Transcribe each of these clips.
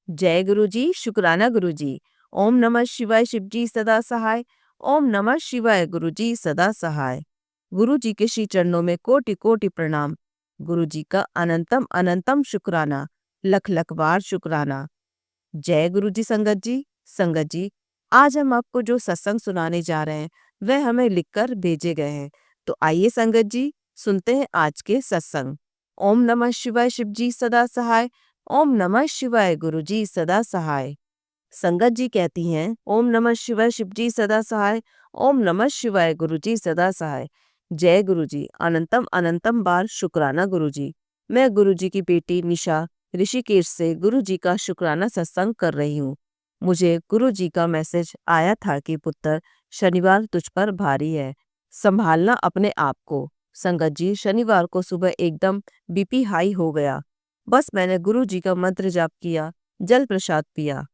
जय गुरु जी, शुक्राना गुरु जी। ओम नमः शिवाय, शिव जी सदा सहाय। ओम नमः शिवाय, गुरु जी सदा सहाय। गुरु जी के श्री चरणों में कोटि कोटि प्रणाम। गुरु जी का अनंतम अनंतम शुक्राना, लख लख बार शुक्राना। जय गुरु जी। संगत जी, संगत जी, आज हम आपको जो सत्संग सुनाने जा रहे हैं वह हमें लिखकर भेजे गए हैं। तो आइए संगत जी, सुनते हैं आज के सत्संग। ओम नमः शिवाय, शिव जी सदा सहाय। ओम नमः शिवाय, गुरु जी सदा सहाय। संगत जी कहती हैं, ओम नमः शिवाय, शिव जी सदा सहाय। ओम नमः शिवाय, गुरु जी सदा सहाय। जय गुरु जी। अनंतम अनंतम बार शुक्राना गुरु जी। मैं गुरु जी की बेटी निशा ऋषिकेश से गुरु जी का शुक्राना सत्संग कर रही हूँ। मुझे गुरु जी का मैसेज आया था कि पुत्र, शनिवार तुझ पर भारी है, संभालना अपने आप को। संगत जी, शनिवार को सुबह एकदम बीपी हाई हो गया। बस मैंने गुरु जी का मंत्र जाप किया, जल प्रसाद पिया।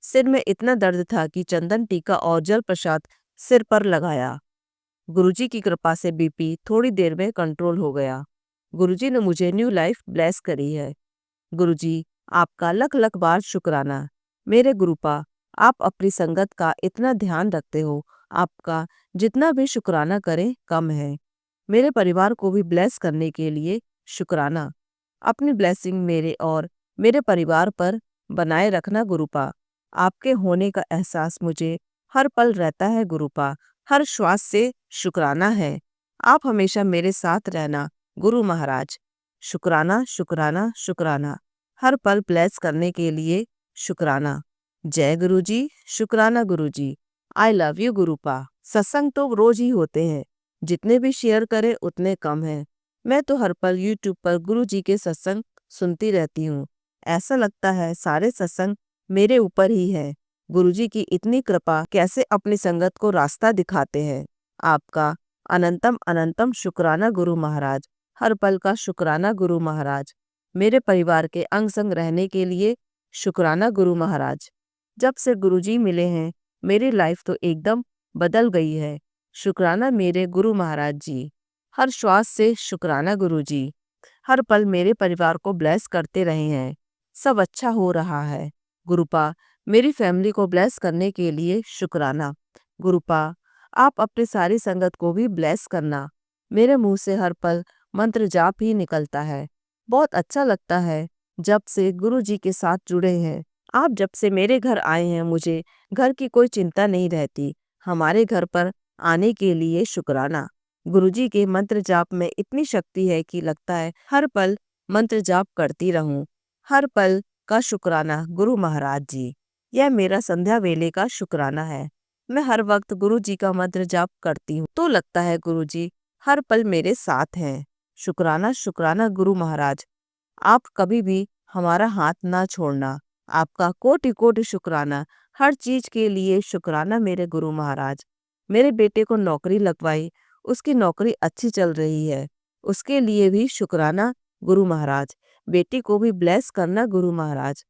सिर में इतना दर्द था कि चंदन टीका और जल प्रसाद सिर पर लगाया। गुरुजी की कृपा से बीपी थोड़ी देर में कंट्रोल हो गया। गुरुजी ने मुझे न्यू लाइफ ब्लेस करी है। गुरुजी, आपका लख लख बार शुक्राना। मेरे गुरुपा, आप अपनी संगत का इतना ध्यान रखते हो, आपका जितना भी शुक्राना करें कम है। मेरे परिवार को भी ब्लेस करने के लिए शुक्राना। अपनी ब्लेसिंग मेरे और मेरे परिवार पर बनाए रखना गुरुपा। आपके होने का एहसास मुझे हर पल रहता है गुरुपा। हर श्वास से शुक्राना है। आप हमेशा मेरे साथ रहना गुरु महाराज। शुक्राना शुक्राना शुक्राना। हर पल ब्लेस करने के लिए शुक्राना। जय गुरु जी, शुक्राना गुरु जी। I love you गुरुपा। सत्संग तो रोज ही होते हैं, जितने भी शेयर करें उतने कम हैं। मैं तो हर पल यूट्यूब पर गुरु जी के सत्संग सुनती रहती हूँ। ऐसा लगता है सारे सत्संग मेरे ऊपर ही है। गुरुजी की इतनी कृपा, कैसे अपनी संगत को रास्ता दिखाते हैं। आपका अनंतम अनंतम शुक्राना गुरु महाराज। हर पल का शुक्राना गुरु महाराज। मेरे परिवार के अंग संग रहने के लिए शुक्राना गुरु महाराज। जब से गुरुजी मिले हैं मेरी लाइफ तो एकदम बदल गई है। शुक्राना मेरे गुरु महाराज जी। हर श्वास से शुक्राना गुरु जी। हर पल मेरे परिवार को ब्लेस करते रहे हैं। सब अच्छा हो रहा है गुरुपा। मेरी फैमिली को ब्लेस करने के लिए शुक्राना गुरुपा। आप अपनी सारी संगत को भी ब्लेस करना। मेरे मुंह से हर पल मंत्र जाप ही निकलता है। बहुत अच्छा लगता है जब से गुरु जी के साथ जुड़े हैं। आप जब से मेरे घर आए हैं मुझे घर की कोई चिंता नहीं रहती। हमारे घर पर आने के लिए शुक्राना। गुरुजी के मंत्र जाप में इतनी शक्ति है कि लगता है हर पल मंत्र जाप करती रहूं। हर पल का शुक्राना गुरु महाराज जी। यह मेरा संध्या वेले का शुक्राना है। मैं हर वक्त गुरु जी का मंत्र जाप करती हूँ तो लगता है गुरु जी हर पल मेरे साथ हैं। शुक्राना शुक्राना गुरु महाराज। आप कभी भी हमारा हाथ ना छोड़ना। आपका कोटि कोटि शुक्राना। हर चीज के लिए शुक्राना मेरे गुरु महाराज। मेरे बेटे को नौकरी लगवाई, उसकी नौकरी अच्छी चल रही है, उसके लिए भी शुक्राना गुरु महाराज। बेटी को भी ब्लेस करना गुरु महाराज।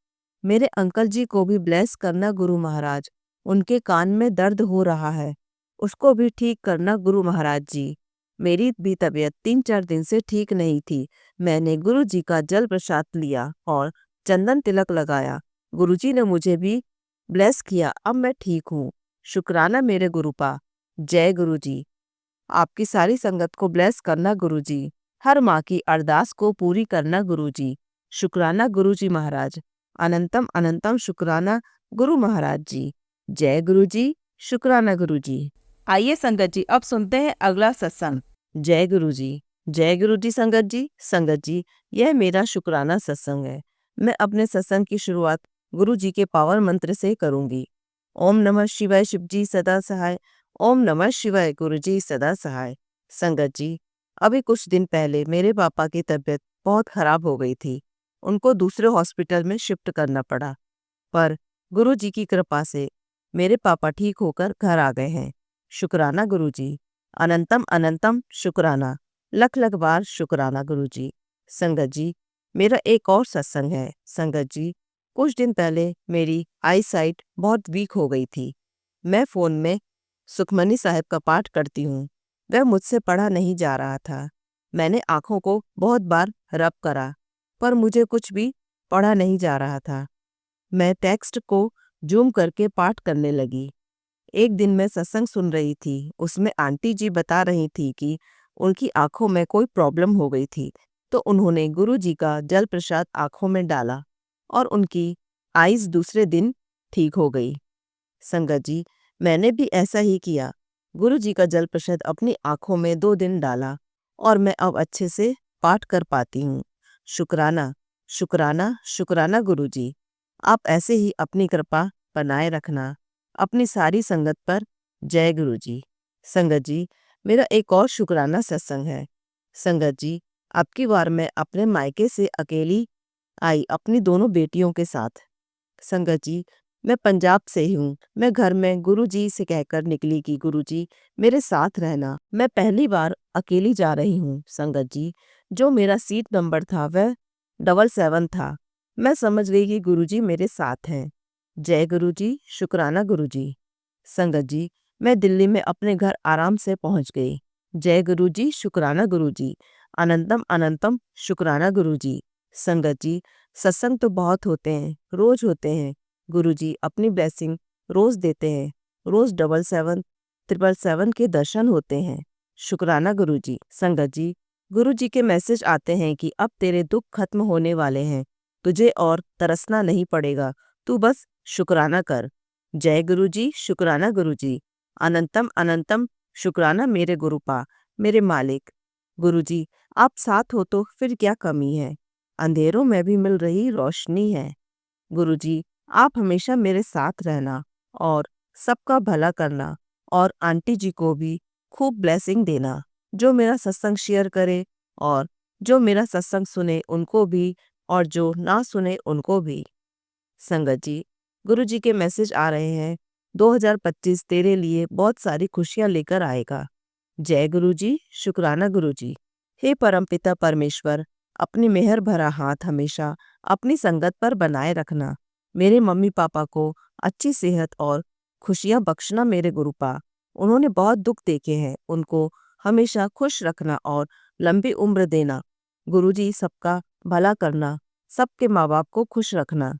मेरे अंकल जी को भी ब्लेस करना गुरु महाराज। उनके कान में दर्द हो रहा है, उसको भी ठीक करना गुरु महाराज जी। मेरी भी तबीयत 3-4 दिन से ठीक नहीं थी। मैंने गुरु जी का जल प्रसाद लिया और चंदन तिलक लगाया। गुरु जी ने मुझे भी ब्लेस किया, अब मैं ठीक हूँ। शुक्राना मेरे गुरुपा। जय गुरु जी। आपकी सारी संगत को ब्लेस करना गुरु जी। हर माँ की अरदास को पूरी करना गुरु जी। शुक्राना गुरु जी महाराज। अनंतम अनंतम शुक्राना गुरु महाराज जी। जय गुरु जी, शुक्राना गुरु जी। आइए संगत जी, अब सुनते हैं अगला सत्संग। जय गुरु जी। जय गुरु जी। संगत जी, संगत जी, यह मेरा शुक्राना सत्संग है। मैं अपने सत्संग की शुरुआत गुरु जी के पावन मंत्र से करूंगी। ओम नमः शिवाय, शिव जी सदा सहाय। ओम नमः शिवाय, गुरु जी सदा सहाय। संगत जी, अभी कुछ दिन पहले मेरे पापा की तबीयत बहुत खराब हो गई थी। उनको दूसरे हॉस्पिटल में शिफ्ट करना पड़ा, पर गुरु जी की कृपा से मेरे पापा ठीक होकर घर आ गए हैं। शुक्राना गुरु जी। अनंतम अनंतम शुक्राना। लख लख बार शुक्राना गुरु जी। संगत जी, मेरा एक और सत्संग है। संगत जी, कुछ दिन पहले मेरी आई साइट बहुत वीक हो गई थी। मैं फ़ोन में सुखमनी साहिब का पाठ करती हूँ, वह मुझसे पढ़ा नहीं जा रहा था। मैंने आँखों को बहुत बार रब करा, पर मुझे कुछ भी पढ़ा नहीं जा रहा था। मैं टेक्स्ट को जूम करके पाठ करने लगी। एक दिन मैं सत्संग सुन रही थी, उसमें आंटी जी बता रही थी कि उनकी आंखों में कोई प्रॉब्लम हो गई थी, तो उन्होंने गुरु जी का जल प्रसाद आंखों में डाला और उनकी आईज दूसरे दिन ठीक हो गई। संगत जी, मैंने भी ऐसा ही किया। गुरु जी का जल प्रसाद अपनी आंखों में 2 दिन डाला और मैं अब अच्छे से पाठ कर पाती हूँ। शुक्राना, शुक्राना, शुक्राना गुरु जी। आप ऐसे ही अपनी कृपा बनाए रखना अपनी सारी संगत पर। जय गुरु जी। संगत जी, मेरा एक और शुक्राना सत्संग है। संगत जी, अब की बार मैं अपने मायके से अकेली आई अपनी दोनों बेटियों के साथ। संगत जी, मैं पंजाब से ही हूँ। मैं घर में गुरु जी से कहकर निकली कि गुरु जी मेरे साथ रहना। मैं पहली बार अकेली जा रही हूँ। संगत जी, जो मेरा सीट नंबर था वह 77 था। मैं समझ गई कि गुरु जी मेरे साथ हैं। जय गुरु जी, शुक्राना गुरु जी। संगत जी, मैं दिल्ली में अपने घर आराम से पहुंच गई। जय गुरु जी, शुक्राना गुरु जी। अनंतम अनंतम शुक्राना गुरु जी। संगत जी, सत्संग तो बहुत होते हैं, रोज होते हैं। गुरु जी अपनी ब्लेसिंग रोज देते हैं। रोज 77 777 के दर्शन होते हैं। शुक्राना गुरु जी। संगत जी, गुरु जी के मैसेज आते हैं कि अब तेरे दुख खत्म होने वाले हैं, तुझे और तरसना नहीं पड़ेगा, तू बस शुक्राना कर। जय गुरु जी, शुक्राना गुरु जी। अनंतम अनंतम शुक्राना मेरे गुरुपा, मेरे मालिक। गुरु जी, आप साथ हो तो फिर क्या कमी है, अंधेरों में भी मिल रही रोशनी है। गुरु जी, आप हमेशा मेरे साथ रहना और सबका भला करना और आंटी जी को भी खूब ब्लेसिंग देना। जो मेरा सत्संग शेयर करे और जो मेरा सत्संग सुने उनको भी और जो ना सुने उनको भी। संगत जी, गुरु जी के मैसेज आ रहे हैं। 2025 तेरे लिए बहुत सारी खुशियां लेकर आएगा। जय गुरु जी, शुक्राना गुरु जी। हे परमपिता परमेश्वर, अपनी मेहर भरा हाथ हमेशा अपनी संगत पर बनाए रखना। मेरे मम्मी पापा को अच्छी सेहत और खुशियां बख्शना मेरे गुरुपा। उन्होंने बहुत दुख देखे हैं, उनको हमेशा खुश रखना और लंबी उम्र देना। गुरु जी, सबका भला करना, सबके माँ बाप को खुश रखना।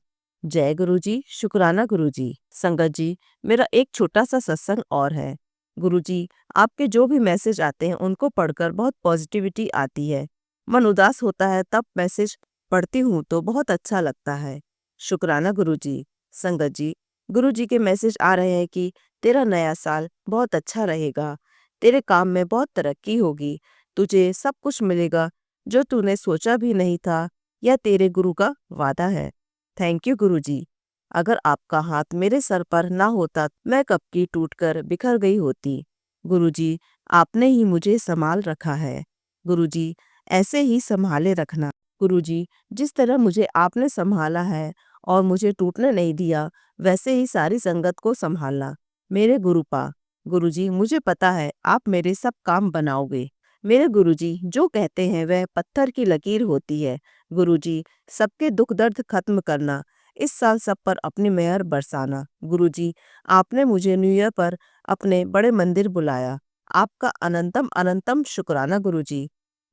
जय गुरु जी, शुक्राना गुरु जी। संगत जी, मेरा एक छोटा सा सत्संग और है। गुरु जी, आपके जो भी मैसेज आते हैं उनको पढ़कर बहुत पॉजिटिविटी आती है। मन उदास होता है तब मैसेज पढ़ती हूँ तो बहुत अच्छा लगता है। शुक्राना गुरु जी। संगत जी, गुरु जी के मैसेज आ रहे हैं कि तेरा नया साल बहुत अच्छा रहेगा, तेरे काम में बहुत तरक्की होगी, तुझे सब कुछ मिलेगा जो तूने सोचा भी नहीं था, यह तेरे गुरु का वादा है। थैंक यू गुरु जी। अगर आपका हाथ मेरे सर पर ना होता मैं कब की टूटकर बिखर गई होती। गुरु जी, आपने ही मुझे संभाल रखा है। गुरु जी, ऐसे ही संभाले रखना। गुरु जी, जिस तरह मुझे आपने संभाला है और मुझे टूटने नहीं दिया, वैसे ही सारी संगत को संभालना। मेरे गुरुपा, गुरु जी, मुझे पता है आप मेरे सब काम बनाओगे। मेरे गुरु जी, जो कहते हैं वह पत्थर की लकीर होती है। गुरु जी, सबके दुख दर्द खत्म करना। इस साल सब पर अपनी मेहर बरसाना। गुरु जी, आपने मुझे न्यू ईयर पर अपने बड़े मंदिर बुलाया। आपका अनंतम अनंतम शुक्राना गुरु जी।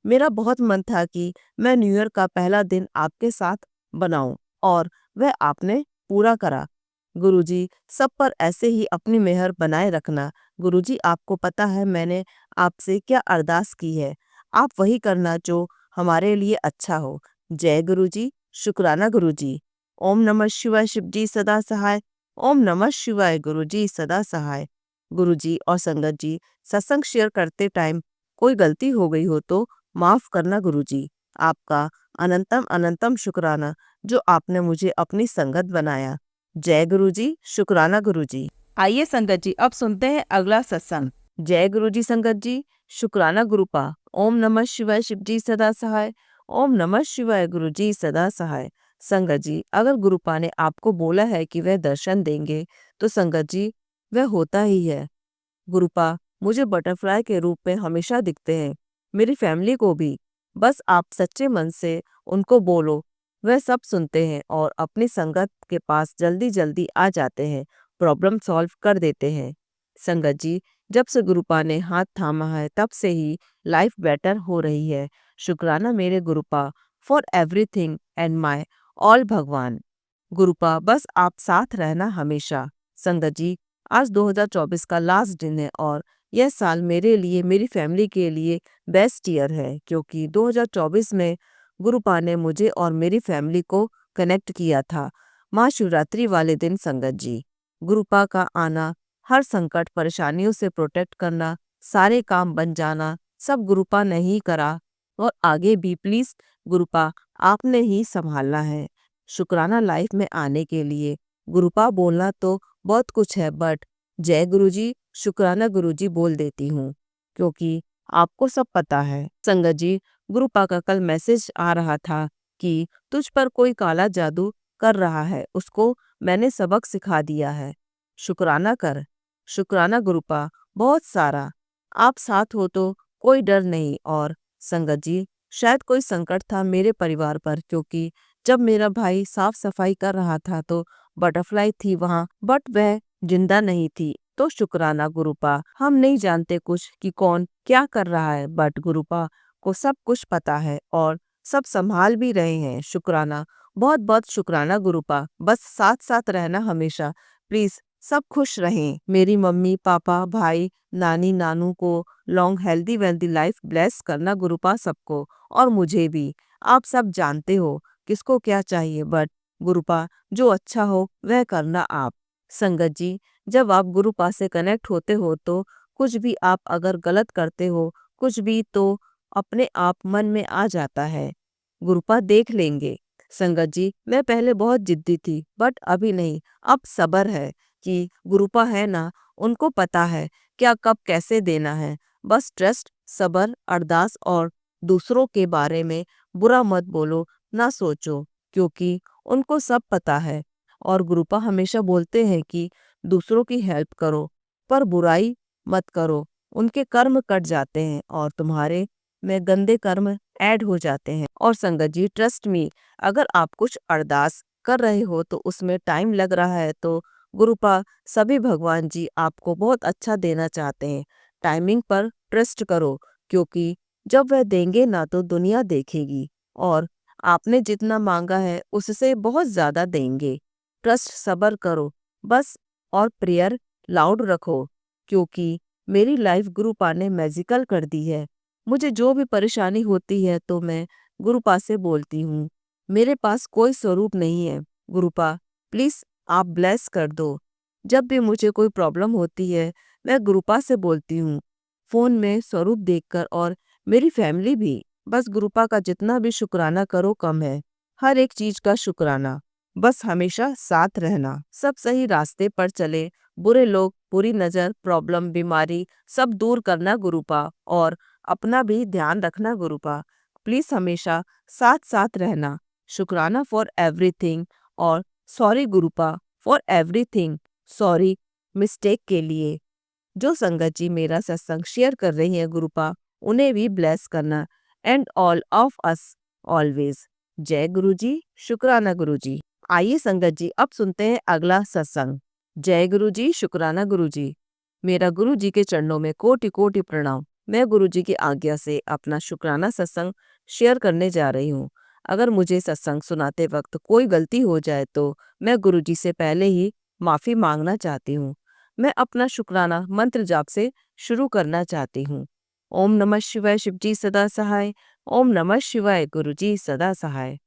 मेरा बहुत मन था कि मैं न्यू ईयर का पहला दिन आपके साथ बनाऊं और वह आपने पूरा करा। गुरु जी, सब पर ऐसे ही अपनी मेहर बनाए रखना। गुरु जी, आपको पता है मैंने आपसे क्या अरदास की है। आप वही करना जो हमारे लिए अच्छा हो। जय गुरु जी, शुक्राना गुरु जी। ओम नमः शिवाय, शिव जी सदा सहाय। ओम नमः शिवाय, गुरु जी सदा सहाय। गुरु जी और संगत जी, सत्संग शेयर करते टाइम कोई गलती हो गई हो तो माफ करना गुरु जी। आपका अनंतम अनंतम शुक्राना जो आपने मुझे अपनी संगत बनाया। जय गुरु जी, शुक्राना गुरु जी। आइए संगत जी, अब सुनते हैं अगला सत्संग। जय गुरु जी संगत जी, शुक्राना गुरुपा। ओम नमः शिवाय, शिव जी सदा सहाय। ओम नमः शिवाय, गुरु जी सदा सहाय। संगत जी, अगर गुरुपा ने आपको बोला है कि वह दर्शन देंगे तो संगत जी वह होता ही है। गुरुपा मुझे बटरफ्लाई के रूप में हमेशा दिखते हैं, मेरी फैमिली को भी। बस आप सच्चे मन से उनको बोलो, वह सब सुनते हैं और अपनी संगत के पास जल्दी जल्दी आ जाते हैं, प्रॉब्लम सॉल्व कर देते हैं। संगत जी, जब से गुरुपा ने हाथ थामा है तब से ही लाइफ बेटर हो रही है। शुक्राना मेरे Gurupa for everything and my all भगवान। गुरुपा बस आप साथ रहना हमेशा। संगत जी, आज 2024 का लास्ट दिन है और यह साल मेरे लिए, मेरी फैमिली के लिए बेस्ट ईयर है, क्योंकि 2024 में गुरुपा ने मुझे और मेरी फैमिली को कनेक्ट किया था महाशिवरात्रि वाले दिन। संगत जी, गुरुपा का आना, हर संकट परेशानियों से प्रोटेक्ट करना, सारे काम बन जाना, सब गुरुपा ने ही करा और आगे भी प्लीज गुरुपा आपने ही संभालना है। शुक्राना लाइफ में आने के लिए गुरुपा बोलना तो बहुत कुछ है, बट जय गुरुजी, शुक्राना गुरुजी बोल देती हूँ, क्योंकि आपको सब पता है। संगत जी, गुरुपा का कल मैसेज आ रहा था कि तुझ पर कोई काला जादू कर रहा है, उसको मैंने सबक सिखा दिया है। शुक्राना कर, शुक्राना गुरुपा, बहुत सारा। आप साथ हो तो कोई डर नहीं। और संगत जी, शायद कोई संकट था मेरे परिवार पर, क्योंकि जब मेरा भाई साफ सफाई कर रहा था तो बटरफ्लाई थी वहां, बट वह जिंदा नहीं थी। तो शुक्राना गुरुपा, हम नहीं जानते कुछ कि कौन क्या कर रहा है, बट गुरुपा को सब कुछ पता है और सब संभाल भी रहे हैं। शुक्राना, बहुत बहुत शुक्राना गुरुपा, बस साथ साथ रहना हमेशा, प्लीज सब खुश रहें। मेरी मम्मी पापा भाई नानी नानू को long healthy wealthy life bless करना गुरुपा, सबको और मुझे भी। आप सब जानते हो किसको क्या चाहिए, बट गुरुपा जो अच्छा हो वह करना आप। संगत जी, जब आप गुरुपा से कनेक्ट होते हो तो कुछ भी आप अगर गलत करते हो, कुछ भी, तो अपने आप मन में आ जाता है, गुरुपा देख लेंगे। संगत जी, मैं पहले बहुत जिद्दी थी, बट अभी नहीं, अब सब्र है कि गुरुपा है ना, उनको पता है क्या कब कैसे देना है। बस ट्रस्ट, सब्र, अरदास और दूसरों के बारे में बुरा मत बोलो, ना सोचो, क्योंकि उनको सब पता है। और गुरुपा हमेशा बोलते हैं कि दूसरों की हेल्प करो पर बुराई मत करो, उनके कर्म कट जाते हैं और तुम्हारे में गंदे कर्म ऐड हो जाते हैं। और संगत जी, ट्रस्ट मी, अगर आप कुछ अरदास कर रहे हो तो उसमें टाइम लग रहा है, तो गुरुपा सभी भगवान जी आपको बहुत अच्छा देना चाहते हैं। टाइमिंग पर ट्रस्ट करो, क्योंकि जब वह देंगे ना तो दुनिया देखेगी और आपने जितना मांगा है उससे बहुत ज्यादा देंगे। ट्रस्ट, सब्र करो बस, और प्रेयर लाउड रखो, क्योंकि मेरी लाइफ गुरुपा ने मैजिकल कर दी है। मुझे जो भी परेशानी होती है तो मैं गुरुपा से बोलती हूँ। मेरे पास कोई स्वरूप नहीं है, गुरुपा प्लीज आप ब्लेस कर दो। जब भी मुझे कोई प्रॉब्लम होती है मैं गुरुपा से बोलती हूँ, फोन में स्वरूप देखकर, और मेरी फैमिली भी। बस गुरुपा का जितना भी शुक्राना करो कम है, हर एक चीज का शुक्राना। बस हमेशा साथ रहना, सब सही रास्ते पर चले, बुरे लोग, बुरी नजर, प्रॉब्लम, बीमारी सब दूर करना गुरुपा, और अपना भी ध्यान रखना गुरुपा। प्लीज हमेशा साथ साथ रहना। शुक्राना फॉर एवरीथिंग, और sorry गुरुपा for everything, sorry mistake के लिए। जो संगत जी मेरा सत्संग शेयर कर रही है गुरुपा, उन्हें भी ब्लेस करना, and all of us always. जय गुरुजी, शुक्राना गुरुजी। आइए संगत जी, अब सुनते हैं अगला सत्संग। जय गुरुजी, शुक्राना गुरुजी। मेरा गुरुजी के चरणों में कोटि कोटि प्रणाम। मैं गुरुजी की आज्ञा से अपना शुक्राना सत्संग शेयर करने जा रही हूँ। अगर मुझे सत्संग सुनाते वक्त कोई गलती हो जाए तो मैं गुरुजी से पहले ही माफी मांगना चाहती हूँ। मैं अपना शुक्राना मंत्र जाप से शुरू करना चाहती हूँ। ओम नमः शिवाय, शिवजी सदा सहाय। ओम नमः शिवाय, गुरुजी सदा सहाय।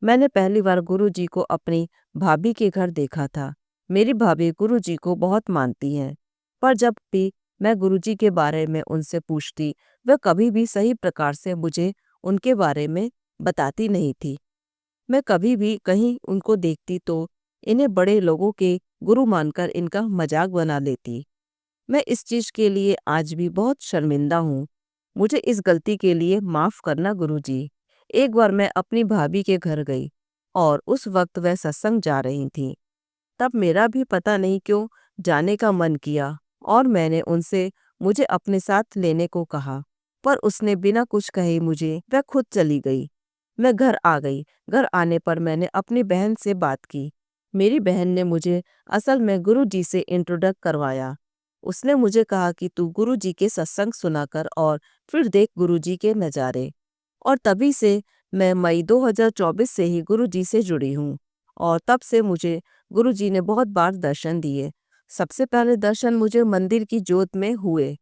मैंने पहली बार गुरुजी को अपनी भाभी के घर देखा था। मेरी भाभी गुरुजी को बहुत मानती हैं, पर जब भी मैं गुरुजी के बारे में उनसे पूछती, वह कभी भी सही प्रकार से मुझे उनके बारे में बताती नहीं थी। मैं कभी भी कहीं उनको देखती तो इन्हें बड़े लोगों के गुरु मानकर इनका मजाक बना लेती। मैं इस चीज के लिए आज भी बहुत शर्मिंदा हूँ। मुझे इस गलती के लिए माफ करना गुरुजी। एक बार मैं अपनी भाभी के घर गई और उस वक्त वह सत्संग जा रही थी। तब मेरा भी पता नहीं क्यों जाने का मन किया और मैंने उनसे मुझे अपने साथ लेने को कहा, पर उसने बिना कुछ कहे मुझे वह खुद चली गई। मैं घर आ गई। घर आने पर मैंने अपनी बहन से बात की। मेरी बहन ने मुझे असल में गुरुजी से इंट्रोडक्ट करवाया। उसने मुझे कहा कि तू गुरुजी के सत्संग सुना कर और फिर देख गुरुजी के नज़ारे। और तभी से मैं मई 2024 से ही गुरुजी से जुड़ी हूँ और तब से मुझे गुरुजी ने बहुत बार दर्शन दिए। सबसे पहले दर्शन मुझे मंदिर की जोत में हुए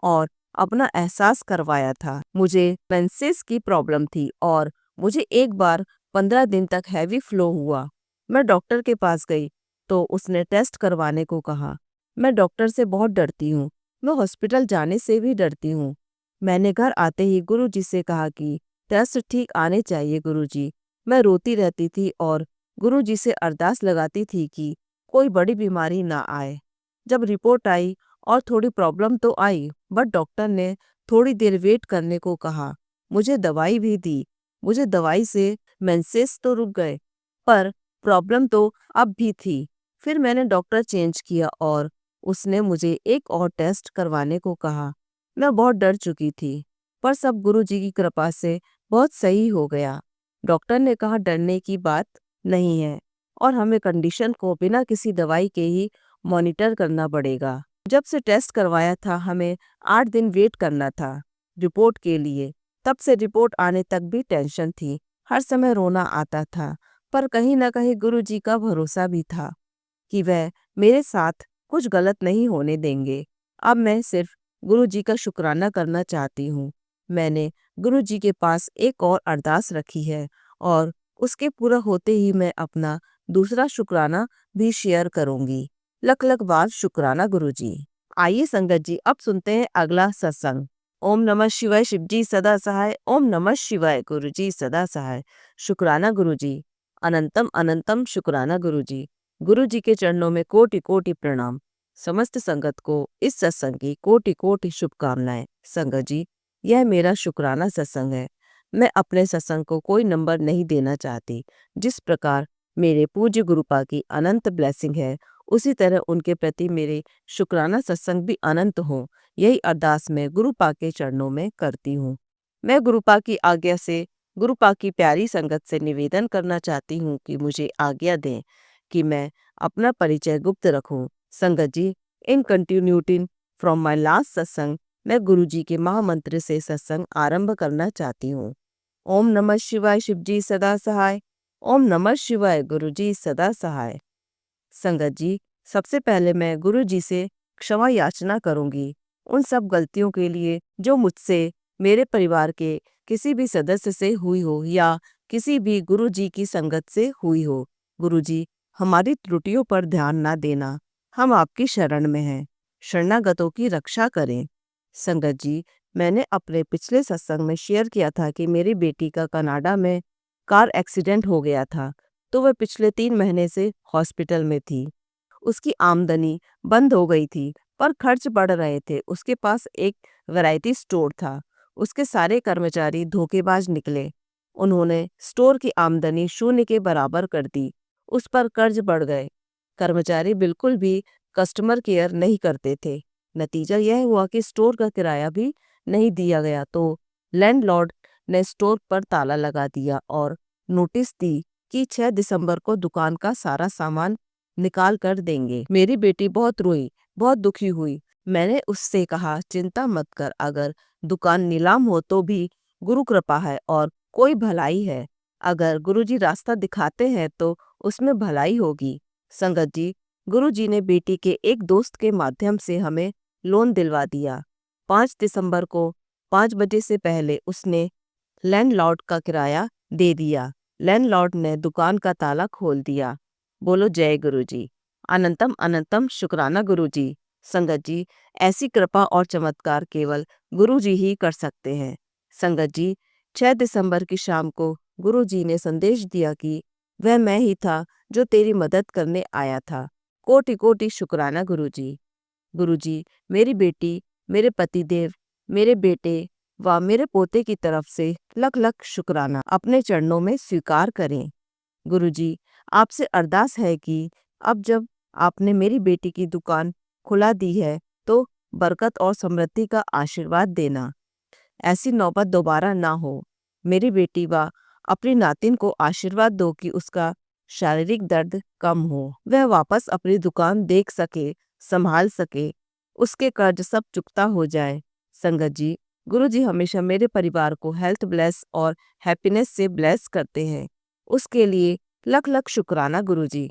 और अपना एहसास करवाया था। मुझे मेंसेस की प्रॉब्लम थी और मुझे एक बार 15 दिन तक हैवी फ्लो हुआ। मैं डॉक्टर के पास गई तो उसने टेस्ट करवाने को कहा। मैं डॉक्टर से बहुत डरती हूँ। मैं हॉस्पिटल जाने से भी डरती हूँ। मैंने घर आते ही गुरुजी से कहा कि टेस्ट ठीक आने चाहिए गुरुजी। मैं रोती रहती थी और गुरुजी से अरदास लगाती थी कि कोई बड़ी बीमारी ना आए। जब रिपोर्ट आई और थोड़ी प्रॉब्लम तो आई, बट डॉक्टर ने थोड़ी देर वेट करने को कहा। मुझे दवाई भी दी। मुझे दवाई से मेंसेस तो रुक गए, पर प्रॉब्लम तो अब भी थी। फिर मैंने डॉक्टर चेंज किया और उसने मुझे एक और टेस्ट करवाने को कहा। मैं बहुत डर चुकी थी, पर सब गुरुजी की कृपा से बहुत सही हो गया। डॉक्टर ने कहा डरने की बात नहीं है और हमें कंडीशन को बिना किसी दवाई के ही मॉनिटर करना पड़ेगा। जब से टेस्ट करवाया था हमें 8 दिन वेट करना था रिपोर्ट के लिए। तब से रिपोर्ट आने तक भी टेंशन थी। हर समय रोना आता था, पर कहीं न कहीं गुरुजी का भरोसा भी था कि वह मेरे साथ कुछ गलत नहीं होने देंगे। अब मैं सिर्फ गुरुजी का शुक्राना करना चाहती हूँ। मैंने गुरुजी के पास एक और अरदास रखी है और उसके पूरा होते ही मैं अपना दूसरा शुक्राना भी शेयर करूंगी। लख लख बार शुक्राना गुरुजी। आइए संगत जी, अब सुनते हैं अगला सत्संग। ओम नमः शिवाय, शिव जी सदा सहाय। ओम नमः शिवाय, गुरुजी सदा सहाय। शुक्राना गुरुजी। अनंतम अनंतम शुक्राना गुरुजी। गुरुजी के चरणों में कोटि कोटि प्रणाम। समस्त संगत को इस सत्संग की कोटि कोटि शुभकामनाएं। संगत जी, यह मेरा शुक्राना सत्संग है। मैं अपने सत्संग को कोई नंबर नहीं देना चाहती। जिस प्रकार मेरे पूज्य गुरुपा की अनंत ब्लेसिंग है, उसी तरह उनके प्रति मेरे शुक्राना सत्संग भी अनंत हो। यही अरदास मैं गुरुपा के चरणों में करती हूँ। मैं गुरुपा की आज्ञा से गुरुपा की प्यारी संगत से निवेदन करना चाहती हूँ कि मुझे आज्ञा दें कि मैं अपना परिचय गुप्त रखूं। संगत जी, इन कंटिन्यूटी फ्रॉम माय लास्ट सत्संग, मैं गुरुजी के महामंत्र से सत्संग आरंभ करना चाहती हूँ। ओम नमः शिवाय, शिव जी सदा सहाय। ओम नमः शिवाय, गुरुजी सदा सहाय। संगत जी, सबसे पहले मैं गुरुजी से क्षमा याचना करूंगी उन सब गलतियों के लिए जो मुझसे, मेरे परिवार के किसी भी सदस्य से हुई हो या किसी भी गुरुजी की संगत से हुई हो। गुरुजी, हमारी त्रुटियों पर ध्यान ना देना। हम आपकी शरण में हैं। शरणागतों की रक्षा करें। संगत जी, मैंने अपने पिछले सत्संग में शेयर किया था कि मेरी बेटी का कनाडा में कार एक्सीडेंट हो गया था, तो वह पिछले 3 महीने से हॉस्पिटल में थी। उसकी आमदनी बंद हो गई थी, पर खर्च बढ़ रहे थे। उसके पास एक वैरायटी स्टोर था। उसके सारे कर्मचारी धोखेबाज निकले। उन्होंने स्टोर की आमदनी शून्य के बराबर कर दी। उस पर कर्ज बढ़ गए। कर्मचारी बिल्कुल भी कस्टमर केयर नहीं करते थे। नतीजा यह हुआ कि स्टोर का किराया भी नहीं दिया गया, तो लैंडलॉर्ड ने स्टोर पर ताला लगा दिया और नोटिस दी कि 6 दिसंबर को दुकान का सारा सामान निकाल कर देंगे। मेरी बेटी बहुत रोई, बहुत दुखी हुई। मैंने उससे कहा, चिंता मत कर, अगर दुकान नीलाम हो तो भी गुरु कृपा है और कोई भलाई है। अगर गुरुजी रास्ता दिखाते हैं तो उसमें भलाई होगी। संगत जी, गुरुजी ने बेटी के एक दोस्त के माध्यम से हमें लोन दिलवा दिया। 5 दिसंबर को 5 बजे से पहले उसने लैंडलॉर्ड का किराया दे दिया। लैंडलॉर्ड ने दुकान का ताला खोल दिया। बोलो जय गुरुजी। अनंतम अनंतम शुक्राना गुरुजी। संगत जी, ऐसी कृपा और चमत्कार केवल गुरुजी ही कर सकते हैं। संगत जी, 6 दिसंबर की शाम को गुरुजी ने संदेश दिया कि वह मैं ही था जो तेरी मदद करने आया था। कोटि कोटि शुक्राना गुरुजी। गुरुजी, मेरी बेटी, मेरे पतिदेव, मेरे बेटे व मेरे पोते की तरफ से लख लख शुक्राना अपने चरणों में स्वीकार करें। गुरुजी, आपसे अरदास है कि अब जब आपने मेरी बेटी की दुकान खुला दी है तो बरकत और समृद्धि का आशीर्वाद देना। ऐसी नौबत दोबारा ना हो। मेरी बेटी व अपनी नातिन को आशीर्वाद दो कि उसका शारीरिक दर्द कम हो, वह वापस अपनी दुकान देख सके, संभाल सके, उसके कर्ज सब चुकता हो जाए। संगत जी, गुरुजी हमेशा मेरे परिवार को हेल्थ ब्लेस और हैप्पीनेस से ब्लेस करते हैं। उसके लिए लख लख शुक्राना गुरुजी।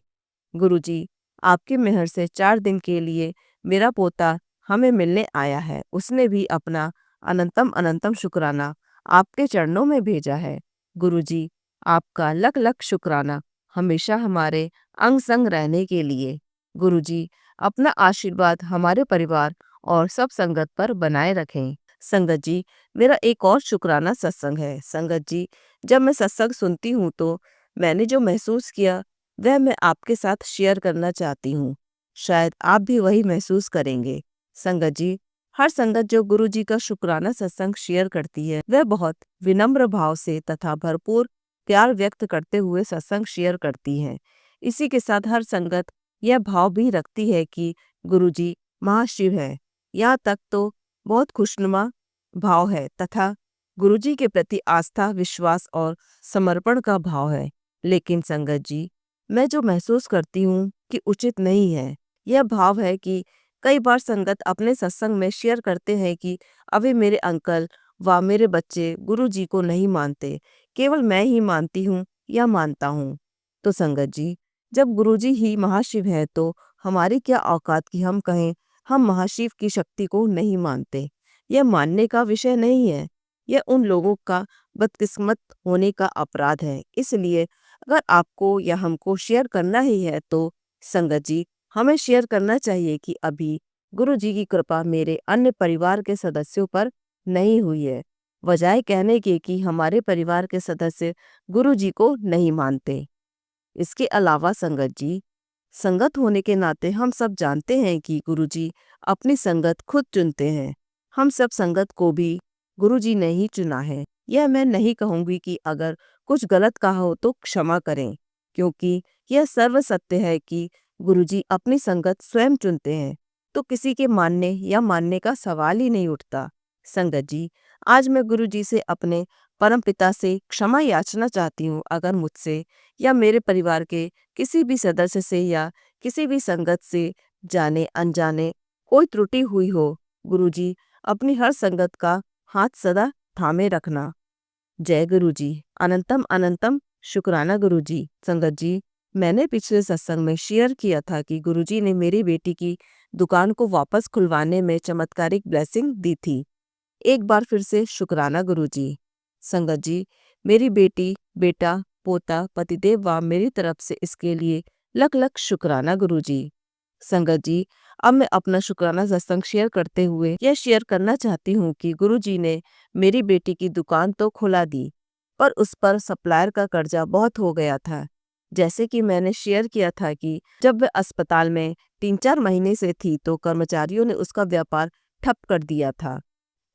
गुरुजी, आपकी मेहर से 4 दिन के लिए मेरा पोता हमें मिलने आया है। उसने भी अपना अनंतम अनंतम शुक्राना आपके चरणों में भेजा है। गुरुजी, आपका लख लख शुक्राना हमेशा हमारे अंग संग रहने के लिए। गुरुजी, अपना आशीर्वाद हमारे परिवार और सब संगत पर बनाए रखें। संगत जी, मेरा एक और शुक्राना सत्संग है। संगत जी, जब मैं सत्संग सुनती हूँ तो मैंने जो महसूस किया वह मैं आपके साथ शेयर करना चाहती हूँ। शायद आप भी वही महसूस करेंगे। संगत जी, हर संगत जो गुरु जी का शुक्राना सत्संग शेयर करती है वह बहुत विनम्र भाव से तथा भरपूर प्यार व्यक्त करते हुए सत्संग शेयर करती है। इसी के साथ हर संगत यह भाव भी रखती है कि गुरु जी महाशिव है। यहाँ तक तो बहुत खुशनुमा भाव है तथा गुरुजी के प्रति आस्था, विश्वास और समर्पण का भाव है। लेकिन संगत जी, मैं जो महसूस करती हूँ कि उचित नहीं है, यह भाव है कि कई बार संगत अपने सत्संग में शेयर करते हैं कि अभी मेरे अंकल व मेरे बच्चे गुरुजी को नहीं मानते, केवल मैं ही मानती हूँ या मानता हूँ। तो संगत जी, जब गुरुजी ही महाशिव है तो हमारी क्या औकात कि हम कहें हम महाशिव की शक्ति को नहीं मानते। यह मानने का विषय नहीं है, यह उन लोगों का बदकिस्मत होने का अपराध है। इसलिए अगर आपको या हमको शेयर करना ही है तो संगत जी, हमें शेयर करना चाहिए कि अभी गुरु जी की कृपा मेरे अन्य परिवार के सदस्यों पर नहीं हुई है, बजाय कहने के कि हमारे परिवार के सदस्य गुरु जी को नहीं मानते। इसके अलावा संगत जी, संगत होने के नाते हम सब जानते हैं कि गुरुजी अपनी संगत खुद चुनते हैं। हम सब संगत को भी गुरुजी ने ही चुना है। यह मैं नहीं कहूँगी कि अगर कुछ गलत कहा हो तो क्षमा करें, क्योंकि यह सर्व सत्य है कि गुरुजी अपनी संगत स्वयं चुनते हैं, तो किसी के मानने या मानने का सवाल ही नहीं उठता। संगत जी, आज मैं गुरुजी से अपने परमपिता से क्षमा याचना चाहती हूँ अगर मुझसे या मेरे परिवार के किसी भी सदस्य से या किसी भी संगत से जाने अनजाने कोई त्रुटि हुई हो। गुरुजी, अपनी हर संगत का हाथ सदा थामे रखना। जय गुरुजी। अनंतम अनंतम शुक्राना गुरुजी। संगत जी, मैंने पिछले सत्संग में शेयर किया था कि गुरुजी ने मेरी बेटी की दुकान को वापस खुलवाने में चमत्कारिक ब्लेसिंग दी थी। एक बार फिर से शुक्राना गुरुजी। संगत जी, मेरी बेटी, बेटा, पोता, पतिदेव व मेरी तरफ से इसके लिए लख लख शुक्राना गुरुजी। संगत जी, अब मैं अपना शुक्राना सत्संग शेयर करते हुए यह शेयर करना चाहती हूँ कि गुरुजी ने मेरी बेटी की दुकान तो खुला दी, पर उस पर सप्लायर का कर्जा बहुत हो गया था। जैसे कि मैंने शेयर किया था कि जब वह अस्पताल में 3-4 महीने से थी तो कर्मचारियों ने उसका व्यापार ठप कर दिया था।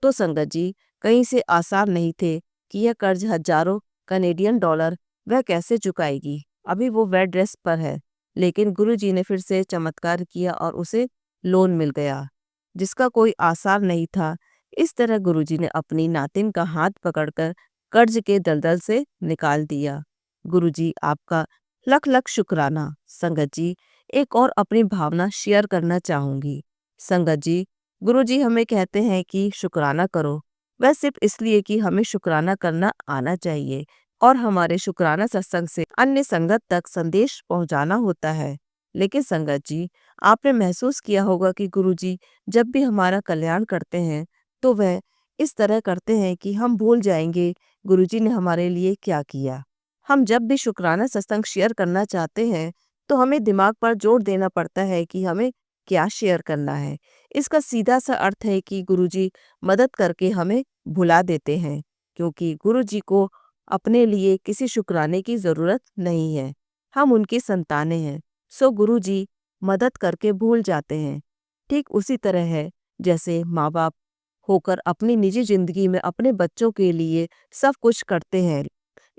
तो संगत जी, कहीं से आसार नहीं थे कि यह कर्ज हजारों कनेडियन डॉलर वह कैसे चुकाएगी। अभी वो बेड रेस्ट पर है, लेकिन गुरुजी ने फिर से चमत्कार किया और उसे लोन मिल गया, जिसका कोई आसार नहीं था। इस तरह गुरुजी ने अपनी नातिन का हाथ पकड़कर कर्ज के दलदल से निकाल दिया। गुरुजी, आपका लख लख शुक्राना। संगत जी, एक और अपनी भावना शेयर करना चाहूंगी। संगत जी, गुरुजी हमें कहते हैं कि शुक्राना करो, वह सिर्फ इसलिए कि हमें शुक्राना करना आना चाहिए और हमारे शुक्राना सत्संग से अन्य संगत तक संदेश पहुंचाना होता है। लेकिन संगत जी, आपने महसूस किया होगा कि गुरुजी जब भी हमारा कल्याण करते हैं तो वह इस तरह करते हैं कि हम भूल जाएंगे गुरुजी ने हमारे लिए क्या किया। हम जब भी शुक्राना सत्संग शेयर करना चाहते हैं तो हमें दिमाग पर जोर देना पड़ता है कि हमें क्या शेयर करना है। इसका सीधा सा अर्थ है कि गुरुजी मदद करके हमें भुला देते हैं, क्योंकि गुरुजी को अपने लिए किसी शुक्राने की जरूरत नहीं है। हम उनकी संतानें हैं, सो गुरुजी मदद करके भूल जाते हैं। ठीक उसी तरह है जैसे माँ बाप होकर अपनी निजी जिंदगी में अपने बच्चों के लिए सब कुछ करते हैं,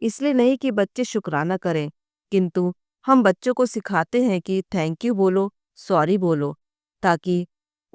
इसलिए नहीं कि बच्चे शुक्राना करें, किंतु हम बच्चों को सिखाते हैं कि थैंक यू बोलो, सॉरी बोलो, ताकि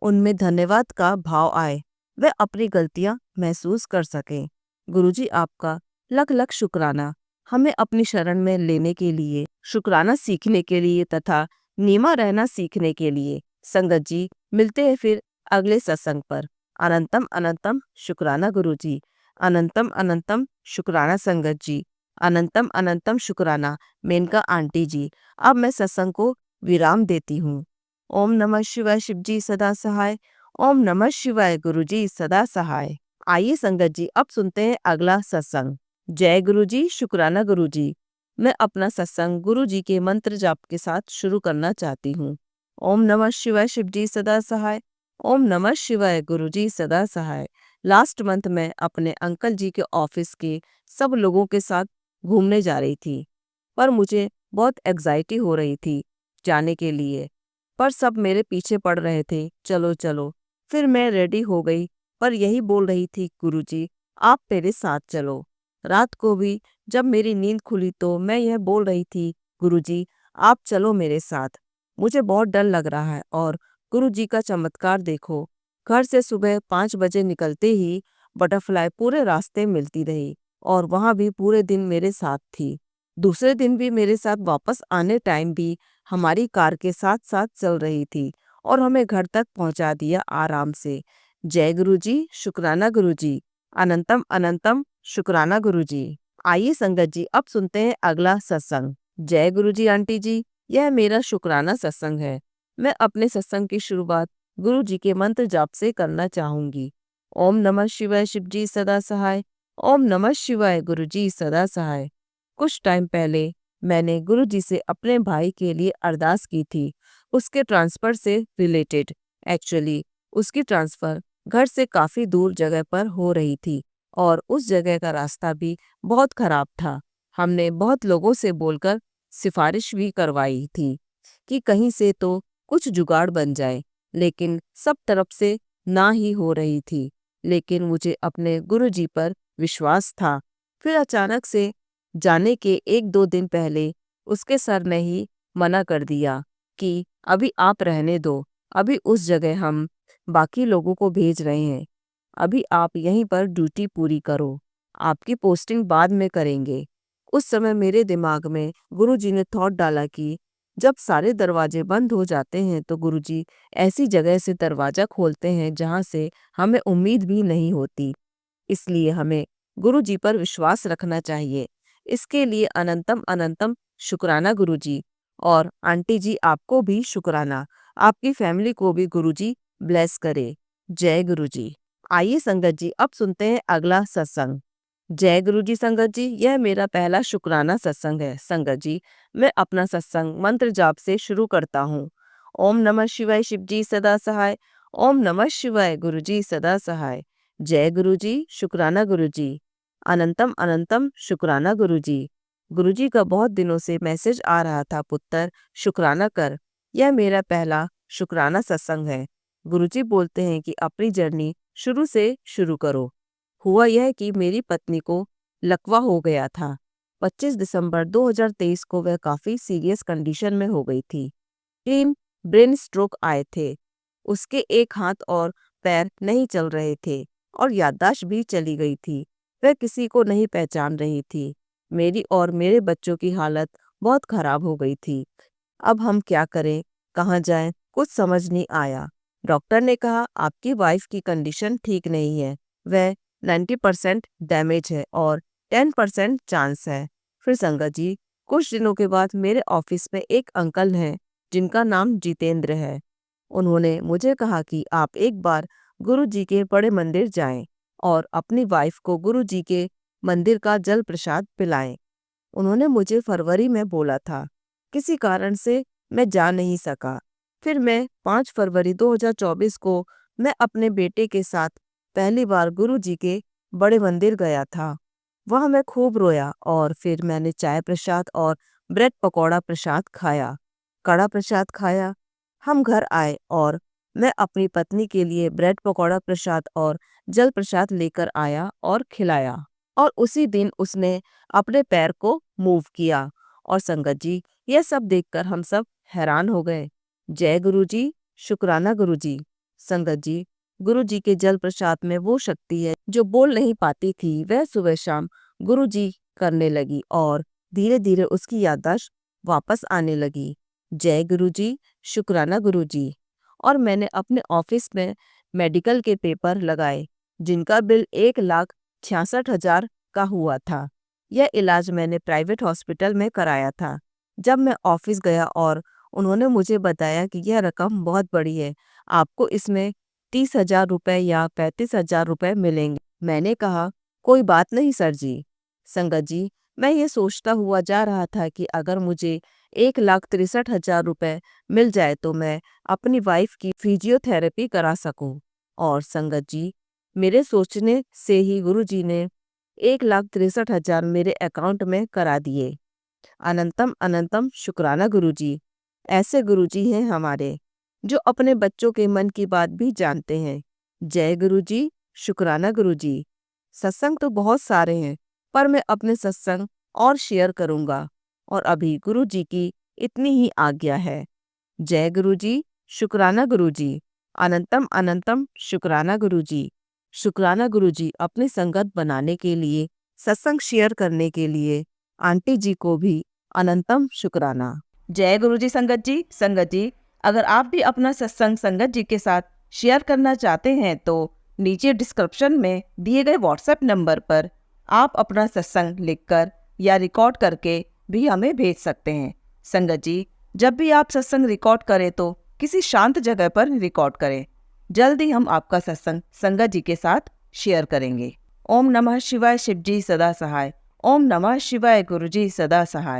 उनमें धन्यवाद का भाव आए, वे अपनी गलतियां महसूस कर सकें। गुरुजी, आपका लख लख शुक्राना हमें अपनी शरण में लेने के लिए, शुक्राना सीखने के लिए तथा नीमा रहना सीखने के लिए। संगत जी, मिलते हैं फिर अगले सत्संग पर। अनंतम अनंतम शुक्राना गुरुजी। अनंतम अनंतम शुक्राना संगत जी। अनंतम अनंतम शुक्राना मेनका आंटी जी। अब मैं सत्संग को विराम देती हूँ। ओम नमः शिवाय शिव जी सदा सहाय। ओम नमः शिवाय गुरु जी सदा सहाय। आइए संगत जी, अब सुनते हैं अगला सत्संग। जय गुरु जी, शुक्राना गुरु जी। मैं अपना सत्संग गुरु जी के मंत्र जाप के साथ शुरू करना चाहती हूँ। ओम नमः शिवाय शिव जी सदा सहाय। ओम नमः शिवाय गुरु जी सदा सहाय। लास्ट मंथ मैं अपने अंकल जी के ऑफिस के सब लोगों के साथ घूमने जा रही थी, पर मुझे बहुत एग्जाइटी हो रही थी जाने के लिए। पर सब मेरे पीछे पड़ रहे थे, चलो चलो। फिर मैं रेडी हो गई, पर यही बोल रही थी, गुरुजी आप मेरे साथ चलो। रात को भी जब मेरी नींद खुली तो मैं यह बोल रही थी, गुरुजी आप चलो मेरे साथ। मुझे बहुत डर लग रहा है। और गुरुजी का चमत्कार देखो, घर से सुबह 5 बजे निकलते ही बटरफ्लाई पूरे रास्ते मिलती रही और वहां भी पूरे दिन मेरे साथ थी। दूसरे दिन भी मेरे साथ वापस आने टाइम भी हमारी कार के साथ साथ चल रही थी और हमें घर तक पहुंचा दिया आराम से। जय गुरुजी, शुक्राना गुरुजी। अनंतम अनंतम शुक्राना गुरुजी। आइए संगत जी, अब सुनते हैं अगला सत्संग। जय गुरुजी आंटी जी, यह मेरा शुक्राना सत्संग है। मैं अपने सत्संग की शुरुआत गुरु जी के मंत्र जाप से करना चाहूंगी। ओम नमः शिवाय शिव जी सदा सहाय। ओम नमः शिवाय गुरु जी सदा सहाय। कुछ टाइम पहले मैंने गुरु जी से अपने भाई के लिए अरदास की थी, उसके ट्रांसफ़र से रिलेटेड। एक्चुअली उसकी ट्रांसफ़र घर से काफ़ी दूर जगह पर हो रही थी और उस जगह का रास्ता भी बहुत खराब था। हमने बहुत लोगों से बोलकर सिफारिश भी करवाई थी कि कहीं से तो कुछ जुगाड़ बन जाए, लेकिन सब तरफ से ना ही हो रही थी। लेकिन मुझे अपने गुरु जी पर विश्वास था। फिर अचानक से जाने के 1-2 दिन पहले उसके सर ने ही मना कर दिया कि अभी आप रहने दो, अभी उस जगह हम बाकी लोगों को भेज रहे हैं, अभी आप यहीं पर ड्यूटी पूरी करो, आपकी पोस्टिंग बाद में करेंगे। उस समय मेरे दिमाग में गुरुजी ने थॉट डाला कि जब सारे दरवाजे बंद हो जाते हैं तो गुरुजी ऐसी जगह से दरवाजा खोलते हैं जहां से हमें उम्मीद भी नहीं होती। इसलिए हमें गुरु जी पर विश्वास रखना चाहिए। इसके लिए अनंतम अनंतम शुक्राना गुरु जी। और आंटी जी आपको भी शुक्राना, आपकी फैमिली को भी गुरु जी ब्लेस करे। जय गुरु जी। आइए संगत जी, अब सुनते हैं अगला सत्संग। जय गुरु जी संगत जी, यह मेरा पहला शुक्राना सत्संग है। संगत जी, मैं अपना सत्संग मंत्र जाप से शुरू करता हूँ। ओम नमः शिवाय शिव जी सदा सहाय। ओम नमः शिवाय गुरु जी सदा सहाय। जय गुरु जी, शुक्राना गुरु जी। अनंतम अनंतम शुक्राना गुरु जी। गुरु जी का बहुत दिनों से मैसेज आ रहा था, पुत्र शुक्राना कर। यह मेरा पहला शुक्राना सत्संग है। गुरु जी बोलते हैं कि अपनी जर्नी शुरू से शुरू करो। हुआ यह कि मेरी पत्नी को लकवा हो गया था। 25 दिसंबर 2023 को वह काफ़ी सीरियस कंडीशन में हो गई थी। 3 ब्रेन स्ट्रोक आए थे। उसके एक हाथ और पैर नहीं चल रहे थे और याददाश्त भी चली गई थी। वह किसी को नहीं पहचान रही थी। मेरी और मेरे बच्चों की हालत बहुत खराब हो गई थी। अब हम क्या करें, कहाँ जाएं, कुछ समझ नहीं आया। डॉक्टर ने कहा आपकी वाइफ की कंडीशन ठीक नहीं है, वह 90% डैमेज है और 10% चांस है। फिर संगत जी, कुछ दिनों के बाद मेरे ऑफिस में एक अंकल हैं जिनका नाम जितेंद्र है। उन्होंने मुझे कहा कि आप एक बार गुरु जी के बड़े मंदिर जाएं और अपनी वाइफ को गुरु जी के मंदिर का जल प्रसाद पिलाएं। उन्होंने मुझे फरवरी में बोला था, किसी कारण से मैं जा नहीं सका। फिर मैं 5 फरवरी 2024 को मैं अपने बेटे के साथ पहली बार गुरु जी के बड़े मंदिर गया था। वहाँ मैं खूब रोया और फिर मैंने चाय प्रसाद और ब्रेड पकौड़ा प्रसाद खाया, कड़ा प्रसाद खाया। हम घर आए और मैं अपनी पत्नी के लिए ब्रेड पकौड़ा प्रसाद और जल प्रसाद लेकर आया और खिलाया और उसी दिन उसने अपने पैर को मूव किया। और संगत जी, यह सब देखकर हम सब हैरान हो गए। जय गुरु जी, शुक्राना गुरु जी। संगत जी, गुरु जी के जल प्रसाद में वो शक्ति है जो बोल नहीं पाती थी, वह सुबह शाम गुरु जी करने लगी और धीरे धीरे उसकी याददाश्त वापस आने लगी। जय गुरु जी, शुक्राना गुरु जी। और मैंने अपने ऑफिस में मेडिकल के पेपर लगाए जिनका बिल 1,66,000 का हुआ था। यह इलाज मैंने प्राइवेट हॉस्पिटल में कराया था। जब मैं ऑफिस गया और उन्होंने मुझे बताया कि यह रकम बहुत बड़ी है, आपको इसमें 30,000 रुपये या 35,000 रुपये मिलेंगे। मैंने कहा, कोई बात नहीं सर जी। संगत जी, मैं ये सोचता हुआ जा रहा था कि अगर मुझे 1,63,000 रुपये मिल जाए तो मैं अपनी वाइफ की फिजियोथेरेपी करा सकूं। और संगत जी, मेरे सोचने से ही गुरुजी ने 1,63,000 मेरे अकाउंट में करा दिए। अनंतम अनंतम शुक्राना गुरुजी। ऐसे गुरुजी हैं हमारे जो अपने बच्चों के मन की बात भी जानते हैं। जय गुरुजी, शुक्राना गुरुजी। सत्संग तो बहुत सारे हैं, पर मैं अपने सत्संग और शेयर करूंगा, और अभी गुरुजी की इतनी ही आज्ञा है। जय गुरुजी, शुक्राना गुरुजी। अनंतम अनंतम शुक्राना गुरुजी। शुक्राना गुरुजी, अपनी संगत बनाने के लिए, सत्संग शेयर करने के लिए आंटी जी को भी अनंतम शुक्राना। जय गुरु जी। संगत जी, अगर आप भी अपना सत्संग संगत जी के साथ शेयर करना चाहते हैं तो नीचे डिस्क्रिप्शन में दिए गए व्हाट्सएप नंबर पर आप अपना सत्संग लिखकर या रिकॉर्ड करके भी हमें भेज सकते हैं। संगत जी, जब भी आप सत्संग रिकॉर्ड करें तो किसी शांत जगह पर रिकॉर्ड करें। जल्द ही हम आपका सत्संग संगत जी के साथ शेयर करेंगे। ओम नमः शिवाय, शिव जी सदा सहाय। ओम नमः शिवाय, गुरु जी सदा सहाय।